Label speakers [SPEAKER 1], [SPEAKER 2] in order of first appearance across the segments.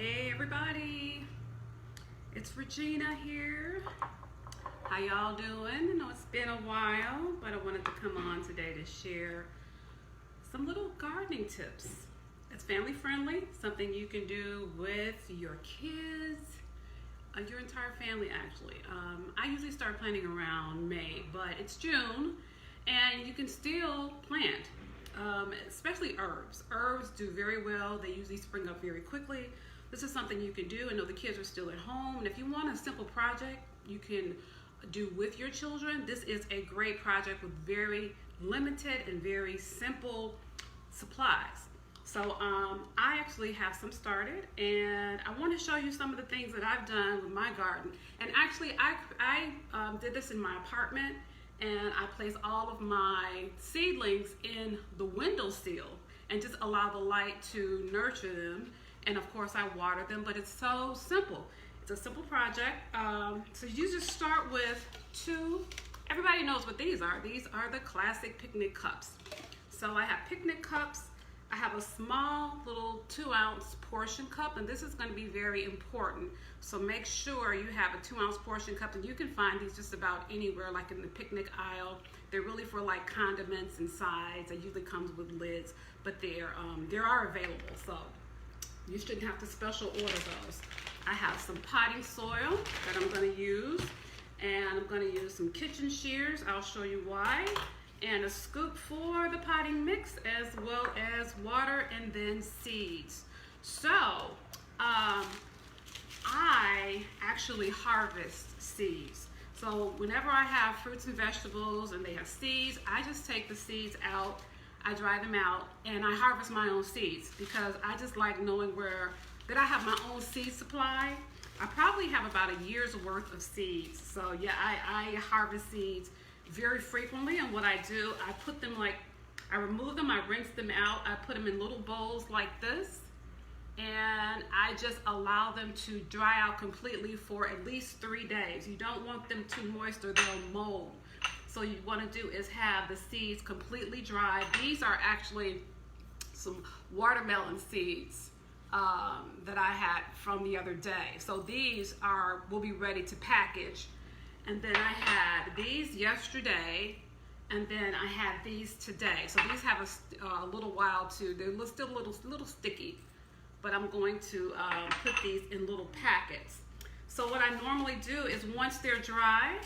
[SPEAKER 1] Hey everybody, it's Regina here. How y'all doing? I know it's been a while, but I wanted to come on today to share some little gardening tips. It's family friendly, something you can do with your kids, your entire family actually. I usually start planting around May, but it's June and you can still plant, especially herbs. Herbs do very well. They usually spring up very quickly. This is something you can do. I know the kids are still at home, and if you want a simple project you can do with your children, this is a great project with very limited and very simple supplies. So I actually have some started, and I want to show you some of the things that I've done with my garden. And actually I did this in my apartment, and I placed all of my seedlings in the windowsill and just allow the light to nurture them. And of course I water them, but it's so simple. It's a simple project. So you just start with everybody knows what these are. These are the classic picnic cups. So I have picnic cups. I have a small little 2-ounce portion cup, and this is going to be very important. So make sure you have a 2-ounce portion cup, and you can find these just about anywhere, like in the picnic aisle. They're really for like condiments and sides. It usually comes with lids, but they are available. So you shouldn't have to special order those. I have some potting soil that I'm going to use, and I'm going to use some kitchen shears. I'll show you why. And a scoop for the potting mix, as well as water and then seeds. So I actually harvest seeds. So whenever I have fruits and vegetables and they have seeds, I just take the seeds out, I dry them out, and I harvest my own seeds because I just like knowing that I have my own seed supply. I probably have about a year's worth of seeds. So yeah, I harvest seeds very frequently, and what I do, I remove them, I rinse them out, I put them in little bowls like this, and I just allow them to dry out completely for at least 3 days. You don't want them too moist or they'll mold. So you want to do is have the seeds completely dry. These are actually some watermelon seeds that I had from the other day. So these will be ready to package. And then I had these yesterday, and then I had these today. So these have a little while too. They're still a little sticky, but I'm going to put these in little packets. So what I normally do is once they're dry,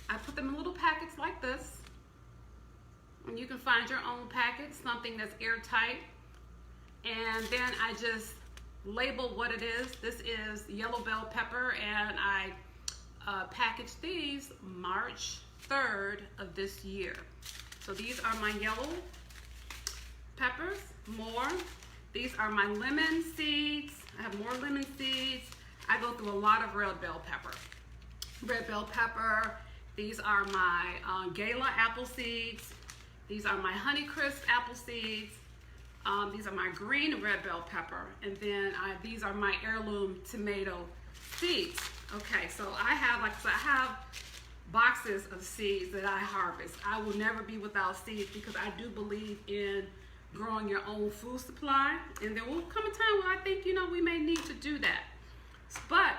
[SPEAKER 1] I put them in little packets like this. And you can find your own packet, something that's airtight. And then I just label what it is. This is yellow bell pepper, and I packaged these March 3rd of this year. So these are my yellow peppers, more. These are my lemon seeds. I have more lemon seeds. I go through a lot of red bell pepper. Red bell pepper. These are my Gala apple seeds. These are my Honeycrisp apple seeds. These are my green red bell pepper. And then these are my heirloom tomato seeds. Okay, so I have boxes of seeds that I harvest. I will never be without seeds because I do believe in growing your own food supply. And there will come a time when I think, we may need to do that. But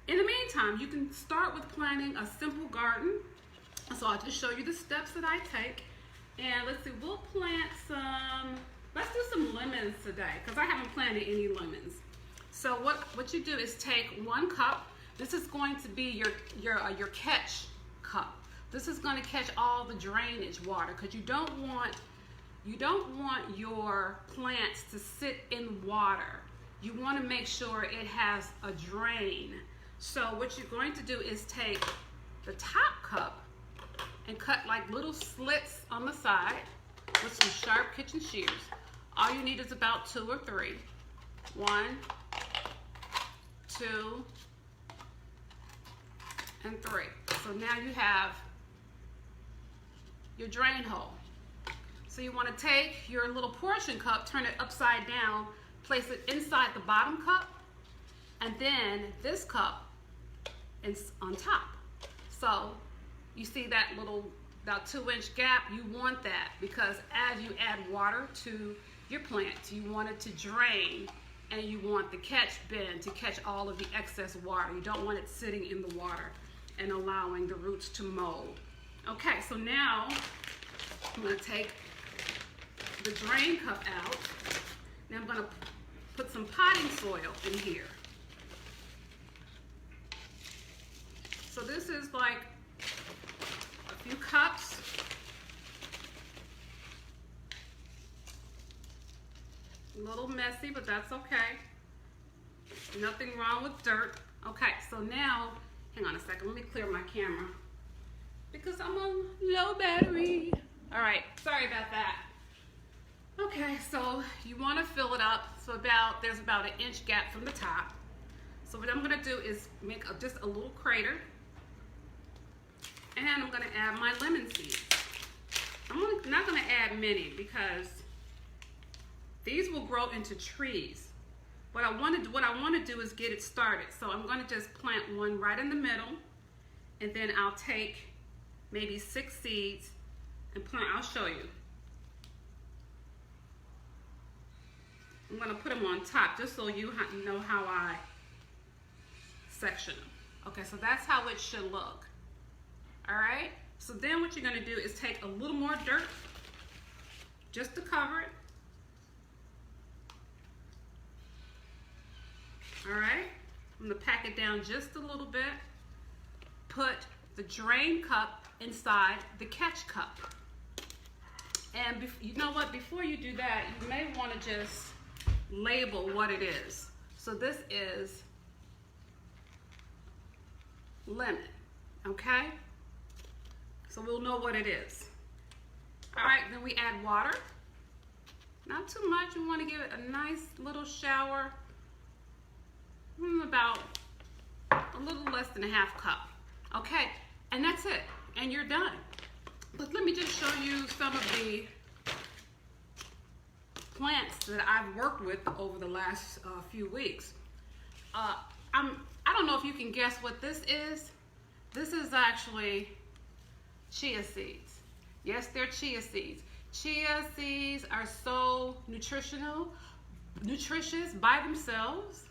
[SPEAKER 1] in the meantime, you can start with planting a simple garden. So I'll just show you the steps that I take. And let's see, we'll plant let's do some lemons today because I haven't planted any lemons. So what you do is take 1 cup. This is going to be your catch cup. This is going to catch all the drainage water because you don't want your plants to sit in water. You want to make sure it has a drain. So what you're going to do is take the top cup and cut like little slits on the side with some sharp kitchen shears. All you need is about 2 or 3. 1, 2, and 3. So now you have your drain hole. So you want to take your little portion cup, turn it upside down, place it inside the bottom cup, and then this cup is on top. So you see that little about 2-inch gap? You want that because as you add water to your plant, you want it to drain and you want the catch bin to catch all of the excess water. You don't want it sitting in the water and allowing the roots to mold. Okay, so now I'm going to take the drain cup out. Now I'm going to put some potting soil in here. So this is like a few cups. A little messy, but that's okay. Nothing wrong with dirt. Okay, so now, hang on a second, let me clear my camera because I'm on low battery. All right, sorry about that. Okay, so you want to fill it up. So there's about an inch gap from the top. So what I'm gonna do is make just a little crater, and I'm gonna add my lemon seeds. I'm not gonna add many because these will grow into trees. What I want to do is get it started. So I'm going to just plant one right in the middle, and then I'll take maybe 6 seeds and plant. I'll show you. I'm going to put them on top just so you know how I section them. Okay, so that's how it should look. All right. So then what you're going to do is take a little more dirt just to cover it. All right, I'm gonna pack it down just a little bit. Put the drain cup inside the catch cup. And you know what, before you do that, you may wanna just label what it is. So this is lemon, okay? So we'll know what it is. All right, then we add water. Not too much, we wanna give it a nice little shower. About a little less than a half cup. Okay, and that's it, and you're done. But let me just show you some of the plants that I've worked with over the last few weeks. I don't know if you can guess what this is. This is actually chia seeds. Yes, they're chia seeds. Chia seeds are so nutritious by themselves.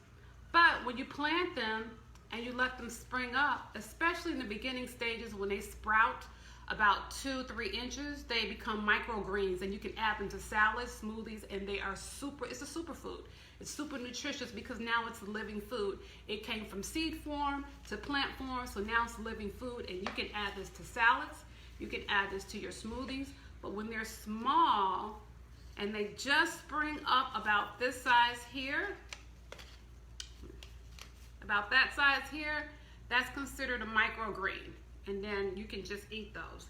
[SPEAKER 1] But when you plant them and you let them spring up, especially in the beginning stages when they sprout about 2-3 inches, they become microgreens, and you can add them to salads, smoothies, and they are it's a superfood. It's super nutritious because now it's a living food. It came from seed form to plant form, so now it's living food, and you can add this to salads, you can add this to your smoothies. But when they're small and they just spring up about this size here, about that size here, that's considered a microgreen. And then you can just eat those.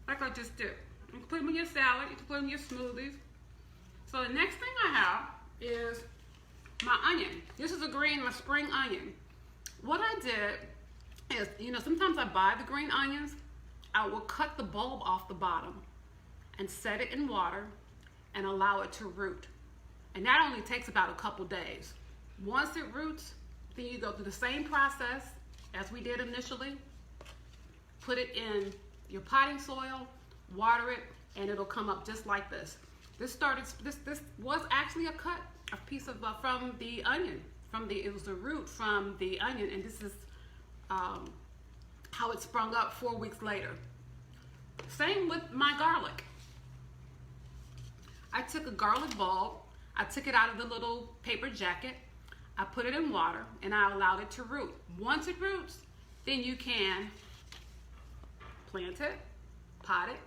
[SPEAKER 1] Like I just did. You can put them in your salad, you can put them in your smoothies. So the next thing I have is my onion. This is a green, my spring onion. What I did is, sometimes I buy the green onions. I will cut the bulb off the bottom and set it in water and allow it to root. And that only takes about a couple days. Once it roots, then you go through the same process as we did initially. Put it in your potting soil, water it, and it'll come up just like this. This was actually a piece of from the onion. It was the root from the onion, and this is how it sprung up 4 weeks later. Same with my garlic. I took a garlic bulb, I took it out of the little paper jacket, I put it in water, and I allowed it to root. Once it roots, then you can plant it, pot it,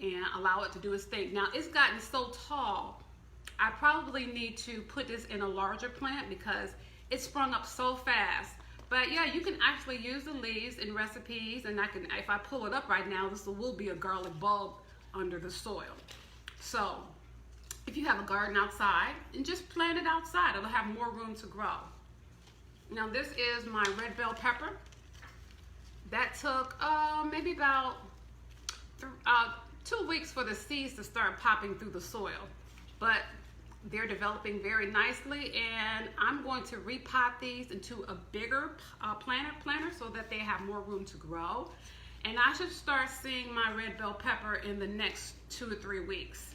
[SPEAKER 1] and allow it to do its thing. Now, it's gotten so tall, I probably need to put this in a larger plant because it sprung up so fast. But yeah, you can actually use the leaves in recipes, and if I pull it up right now, this will be a garlic bulb under the soil. So if you have a garden outside, and just plant it outside, it'll have more room to grow. Now this is my red bell pepper. That took maybe about 2 weeks for the seeds to start popping through the soil, but they're developing very nicely, and I'm going to repot these into a bigger planter so that they have more room to grow. And I should start seeing my red bell pepper in the next 2 or 3 weeks.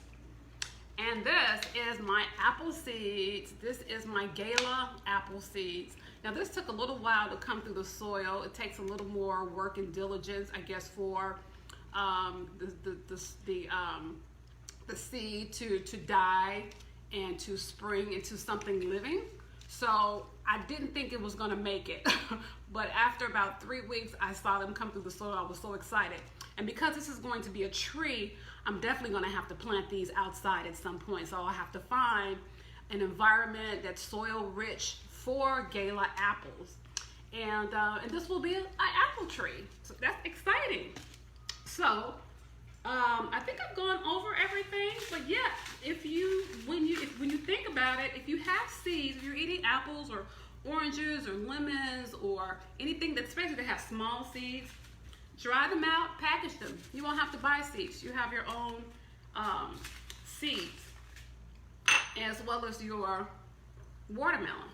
[SPEAKER 1] And this is my apple seeds. This is my Gala apple seeds. Now this took a little while to come through the soil. It takes a little more work and diligence, I guess, for the seed to die and to spring into something living. So I didn't think it was gonna make it. But after about 3 weeks, I saw them come through the soil. I was so excited. And because this is going to be a tree, I'm definitely gonna have to plant these outside at some point. So I'll have to find an environment that's soil rich for Gala apples. And this will be an apple tree. So that's exciting. So I think I've gone over everything, but yeah, when you think about it, if you have seeds, if you're eating apples or oranges or lemons or anything that, especially that have small seeds, dry them out, package them. You won't have to buy seeds. You have your own seeds, as well as your watermelon.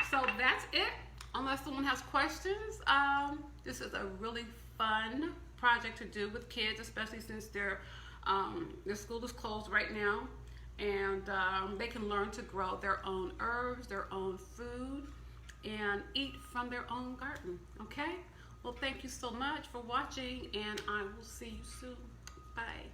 [SPEAKER 1] So that's it. Unless someone has questions, this is a really fun project to do with kids, especially since their school is closed right now, and they can learn to grow their own herbs, their own food, and eat from their own garden. Okay? Well, thank you so much for watching, and I will see you soon. Bye.